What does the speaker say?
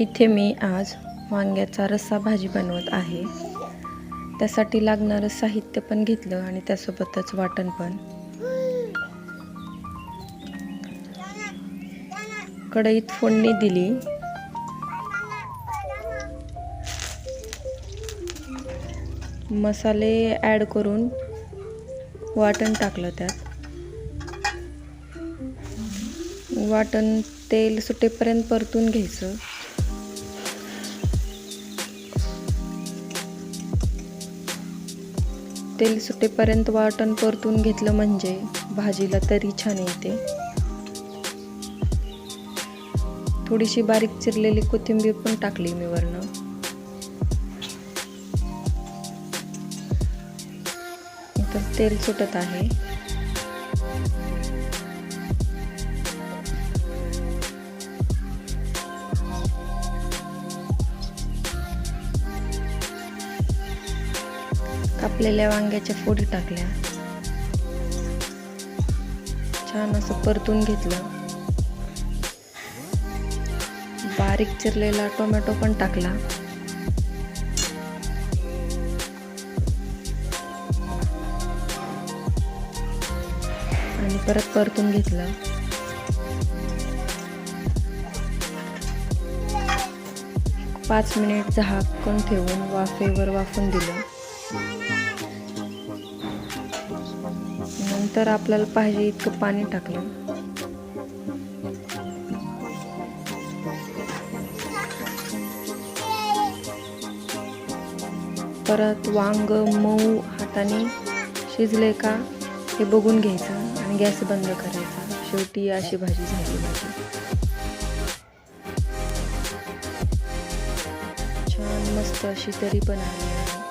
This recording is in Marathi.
इथे मी आज वांग्याचा रस्सा भाजी बनवत आहे. त्यासाठी लागणारं साहित्य पण घेतलं आणि त्यासोबतच वाटण पण. कढईत फोडणी दिली. मसाले ॲड करून वाटण टाकलं. त्यात वाटण तेल सुटेपर्यंत परतून घ्यायचं. तेल सुटेपर्यंत वाटण परतून घेतलं म्हणजे भाजीला तरी छान येते. थोडीशी बारीक चिरलेली कोथिंबीर पण टाकली मी वरनं. तर तेल सुटत आहे. कापलेल्या वांग्याच्या फोडी टाकल्या. छान असं परतून घेतलं. बारीक चिरलेला टोमॅटो पण टाकला. आणि परत परतून घेतलं. पाच मिनिट झाकण ठेवून वाफेवर वाफून दिलं. नंतर आपल्याला पाहिजे इतकं पाणी टाकलं. परत वांग मऊ हाताने शिजले का हे बघून घ्यायचं आणि गॅस बंद करायचा. शेवटी अशी भाजी झाली. छान मस्त अशी तरी पण आली आहे.